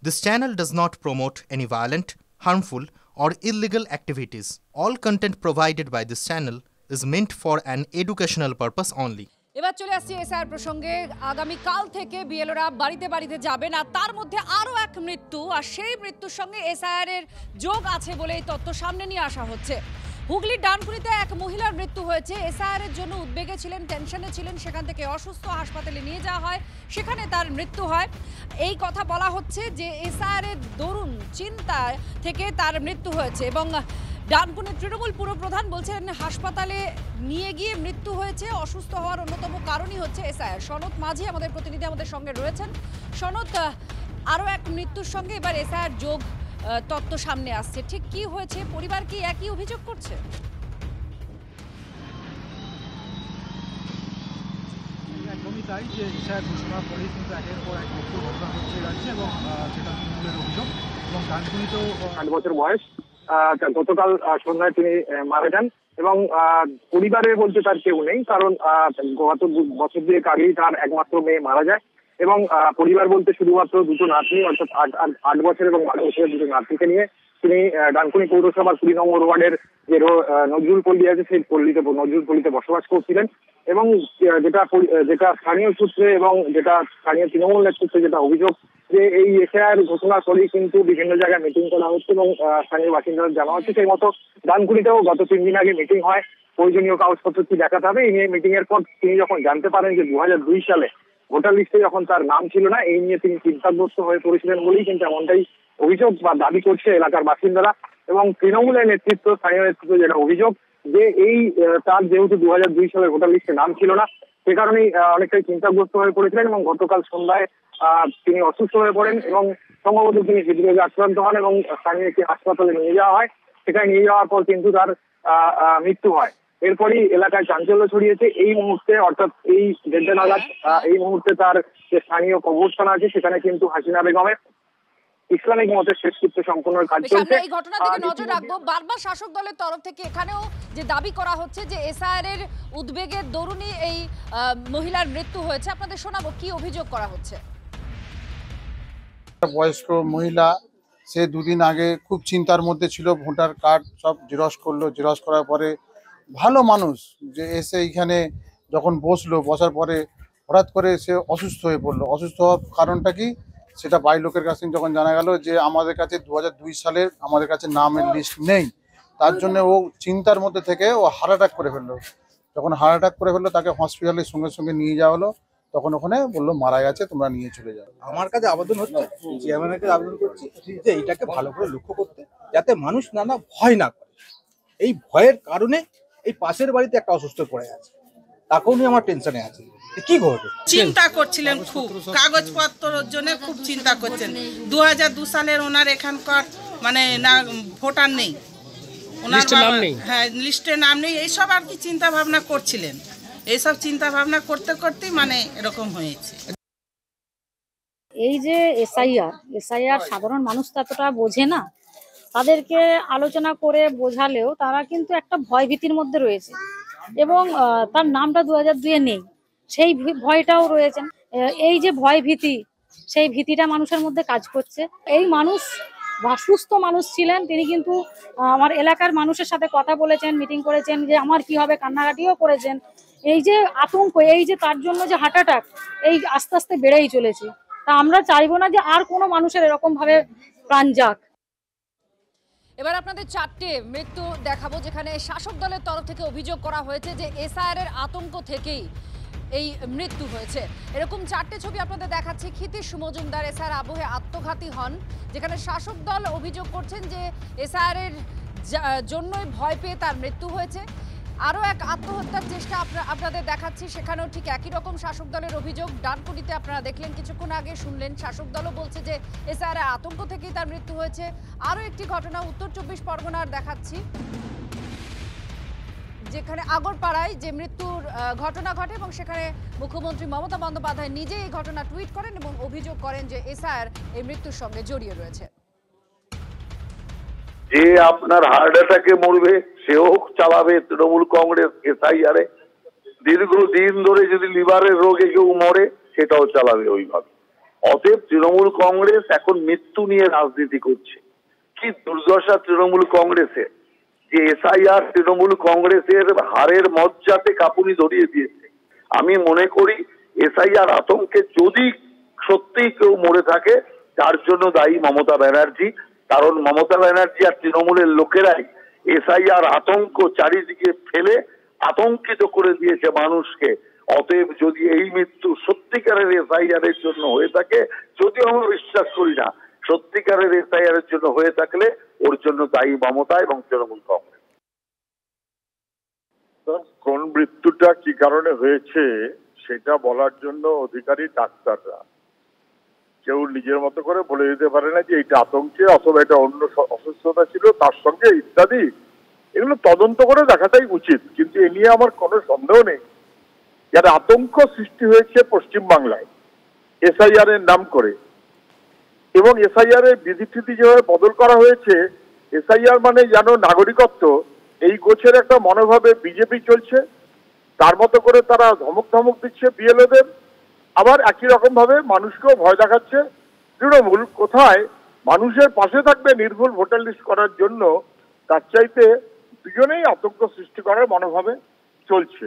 This channel does not promote any violent, harmful, or illegal activities. All content provided by this channel is meant for an educational purpose only. এবার চলে আসছি SIR প্রসঙ্গে। আগামী কাল থেকে বিএলওরা বাড়িতে বাড়িতে যাবেন, আর তার মধ্যে আরও এক মৃত্যু, আর সেই মৃত্যুর সঙ্গে এসআইআর এর যোগ আছে বলে এই তথ্য সামনে নিয়ে আসা হচ্ছে। হুগলির ডানকুনিতে এক মহিলার মৃত্যু হয়েছে। এসআইআর এর জন্য উদ্বেগে ছিলেন, টেনশনে ছিলেন, সেখান থেকে অসুস্থ হাসপাতালে নিয়ে যাওয়া হয়, সেখানে তার মৃত্যু হয়। এই কথা বলা হচ্ছে যে এসআইআর এর দরুন চিন্তা থেকে তার মৃত্যু হয়েছে, এবং ডানকুনির তৃণমূল পুরপ্রধান বলছেন হাসপাতালে নিয়ে গিয়ে মৃত্যু হয়েছে। অসুস্থ হওয়ার অন্যতম কারণই হচ্ছে এসআইআর। সনৎ মাঝি আমাদের প্রতিনিধি আমাদের সঙ্গে রয়েছেন। সনৎ, আরও এক মৃত্যুর সঙ্গে এবার এসআইআর যোগ তত্ত্ব সামনে আসছে, ঠিক কি হয়েছে? পরিবার কি একই অভিযোগ করছে? একদমই তাই, যে এসআইআর ঘোষণার পরেই কিন্তু একের পর এক মৃত্যুর ঘটনা হচ্ছে যাচ্ছে, এবং সেটা তৃণমূলের অভিযোগ। এবং ডানকুনিতেও 8 বছর বয়স, গতকাল সন্ধ্যায় তিনি মারা যান, এবং পরিবারে বলতে তার কেউ নেই, কারণ গত বছর দুয়েক আগেই তার একমাত্র মেয়ে মারা যায়, এবং পরিবার বলতে শুধুমাত্র দুটো নাতনি, অর্থাৎ 8 বছর এবং 12 বছরের দুটো নাতনিকে নিয়ে তিনি ডানকুনি পৌরসভার 20 নম্বর ওয়ার্ডের যে নজরুল পল্লী আছে সেই নজরুল পল্লীতে বসবাস করছিলেন। এবং যেটা স্থানীয় সূত্রে এবং যেটা স্থানীয় তৃণমূল নেতৃত্বে যেটা অভিযোগ, যে এই এসআইআর ঘোষণার পরেই কিন্তু বিভিন্ন জায়গায় মিটিং করা হচ্ছে, এবং স্থানীয় বাসিন্দাদের জানা হচ্ছে। সেই মতো ডানকুনিতেও গত 3 দিন আগে মিটিং হয়, প্রয়োজনীয় কাগজপত্র কি দেখাতে হবে এই নিয়ে। মিটিং এর পর তিনি যখন জানতে পারেন যে 2002 সালে ভোটার লিস্টে যখন তার নাম ছিল না, এই নিয়ে তিনি চিন্তাগ্রস্ত হয়ে পড়েছিলেন বলেই কিন্তু এমনটাই অভিযোগ বা দাবি করছে এলাকার বাসিন্দারা। এবং তৃণমূলের নেতৃত্ব, স্থানীয় নেতৃত্ব যেটা অভিযোগ, যে এই তার যেহেতু 2002 সালে ভোটার লিস্টে নাম ছিল না, সে কারণেই অনেকটাই চিন্তাগ্রস্ত হয়ে পড়েছিলেন, এবং গতকাল সন্ধ্যায় তিনি অসুস্থ হয়ে পড়েন, এবং সম্ভবত তিনি হৃদরোগে আক্রান্ত হন, এবং স্থানীয় একটি হাসপাতালে নিয়ে যাওয়া হয়। সেখানে নিয়ে যাওয়ার পর কিন্তু তার মৃত্যু হয়। এরপরই এলাকায় চাঞ্চল্য ছড়িয়েছে। এই মুহূর্তে, অর্থাৎ এই 1:30 নাগাদ এই মুহূর্তে তার যে স্থানীয় কবরস্থান আছে সেখানে কিন্তু হাসিনা বেগমের ইসলামিক মতের শেষকৃত্য সম্পন্নের কাজ চলছে। এই ঘটনার দিকে নজর রাখবো। বারবার শাসক দলের তরফ থেকে এখানেও যে দাবি করা হচ্ছে যে এসআইআর এর উদ্বেগের দরুনই এই মহিলার মৃত্যু হয়েছে। আপনাদের শোনাবো কি অভিযোগ করা হচ্ছে। বয়স্ক মহিলা, সে দুদিন আগে খুব চিন্তার মধ্যে ছিল, ভোটার কার্ড সব জেরক্স করলো, জেরক্স করার পরে ভালো মানুষ যে এসে এইখানে যখন বসার পরে হঠাৎ করে সে অসুস্থ হয়ে পড়লো। অসুস্থ হওয়ার কারণটা কি সেটা বাড়ির লোকের কাছে যখন জানা গেল যে আমাদের কাছে 2002 সালের আমাদের কাছে নামের লিস্ট নেই, তার জন্য ও চিন্তার মধ্যে থেকে ও হার্ট অ্যাটাক করে ফেললো। যখন হার্ট অ্যাটাক করে ফেললো তাকে হসপিটালের সঙ্গে সঙ্গে নিয়ে যাওয়া হলো, তখন ওখানে বললো মারা গেছে, তোমরা নিয়ে চলে যাও। আমার কাছে আবেদন হচ্ছে, চেয়ারম্যানকে আবেদন করছি যে এইটাকে ভালো করে লক্ষ্য করতে, যাতে মানুষ ভয় না করে। এই ভয়ের কারণে এই পাশের বাড়িতে একটা অসুস্থ পড়ে আছে, তাকেও নিয়ে আমার টেনশনে আছে। কি ঘটবে চিন্তা করছিলেন, খুব কাগজপত্রের জন্য খুব চিন্তা করছেন। 2002 সালের ওনার এখানকার মানে না ভোটার নেই, ওনার হ্যাঁ লিস্টে নাম নেই, এইসব আর কি চিন্তা ভাবনা করছিলেন। এইসব চিন্তা ভাবনা করতে করতেই মানে এরকম হয়েছে। এই যে এসআইআর সাধারণ মানুষ তো এতটা বোঝে না, তাদেরকে আলোচনা করে বোঝালেও তারা কিন্তু একটা ভয় ভীতির মধ্যে রয়েছে, এবং তার নামটা 2002-এ নেই, সেই ভয়টাও রয়েছেন। এই যে ভয় ভীতি, সেই ভীতিটা মানুষের মধ্যে কাজ করছে। এই মানুষ বা সুস্থ মানুষ ছিলেন, তিনি কিন্তু আমার এলাকার মানুষের সাথে কথা বলেছেন, মিটিং করেছেন যে আমার কি হবে, কান্নাকাটিও করেছেন। এই যে আতঙ্ক, এই যে তার জন্য যে হার্ট অ্যাটাক, এই আস্তে আস্তে বেড়েই চলেছে। তা আমরা চাইবো না যে আর কোনো মানুষের এরকম ভাবে প্রাণ যাক। এবার আপনাদের 4টে মৃত্যু দেখাবো, যেখানে শাসক দলের তরফ থেকে অভিযোগ করা হয়েছে যে এসআইআর এর আতঙ্ক থেকেই এই মৃত্যু হয়েছে। এরকম 4টে ছবি আপনাদের দেখাচ্ছি। ক্ষিতীশ মজুমদার এসআইআর আবহে আত্মঘাতী হন, যেখানে শাসক দল অভিযোগ করছেন যে এসআইআর এর জন্যই ভয় পেয়ে তার মৃত্যু হয়েছে। আরও এক আত্মহত্যার চেষ্টা আপনাদের দেখাচ্ছি, সেখানেও ঠিক একই রকম শাসক দলের অভিযোগ। ডানকুনিতে আপনারা দেখলেন কিছুক্ষণ আগে, শুনলেন শাসক দলও বলছে যে এসআইআর আতঙ্ক থেকেই তার মৃত্যু হয়েছে। আরও একটি ঘটনা উত্তর 24 পরগনার দেখাচ্ছি, যেখানে আগরপাড়ায় যে মৃত্যুর ঘটনা ঘটে, এবং সেখানে মুখ্যমন্ত্রী মমতা বন্দ্যোপাধ্যায় নিজে এই ঘটনা টুইট করেন এবং অভিযোগ করেন যে এসআইআর এই মৃত্যুর সঙ্গে জড়িয়ে রয়েছে। যে আপনার হার্ট অ্যাটাকে মরবে সেও চালাবে তৃণমূল কংগ্রেস এসআইআরে। দীর্ঘদিন ধরে যদি লিভারের রোগে কেউ মরে সেটাও চালাবে ওইভাবে। অতএব তৃণমূল কংগ্রেস এখন মৃত্যু নিয়ে রাজনীতি করছে। কি দুর্দশা তৃণমূল কংগ্রেসের, যে এসআইআর তৃণমূল কংগ্রেসের হারের মজ্জাতে কাঁপুনি ধরিয়ে দিয়েছে। আমি মনে করি এসআইআর আতঙ্কে যদি সত্যি কেউ মরে থাকে তার জন্য দায়ী মমতা ব্যানার্জি, কারণ মমতা ব্যানার্জি আর তৃণমূলের লোকেরাই এসআইআর আতঙ্ক চারিদিকে ফেলে আতঙ্কিত করে দিয়েছে মানুষকে। অতএব যদি এই মৃত্যু সত্যিকারের এসআইআর এর জন্য হয়ে থাকে, যদিও আমরা বিশ্বাস করি না, সত্যিকারের এসআইআর এর জন্য হয়ে থাকলে ওর জন্য দায়ী মমতা এবং তৃণমূল কংগ্রেস। কোন মৃত্যুটা কি কারণে হয়েছে সেটা বলার জন্য অধিকারী ডাক্তাররা। কেউ নিজের মতো করে বলে দিতে পারে না যে এটা আতঙ্কে অথবা এটা অন্য অসুস্থতা ছিল তার সঙ্গে ইত্যাদি। এগুলো তদন্ত করে দেখাটাই উচিত, কিন্তু এ নিয়ে আমার কোনো সন্দেহ নেই যারা আতঙ্ক সৃষ্টি হয়েছে পশ্চিমবাংলায় এসআইআর এর নাম করে, এবং এসআইআর এর বিধিটিতি যেভাবে বদল করা হয়েছে, এসআইআর মানে যেন নাগরিকত্ব, এই গোছের একটা মনোভাবে বিজেপি চলছে। তার মতো করে তারা ধমক দিচ্ছে বিএলওদের, আবার একই রকম ভাবে মানুষকেও ভয় দেখাচ্ছে। তৃণমূল কোথায় মানুষের পাশে থাকবে নির্ভুল ভোটার লিস্ট করার জন্য, তার চাইতে দুজনেই আতঙ্ক সৃষ্টি করার মনোভাবে চলছে।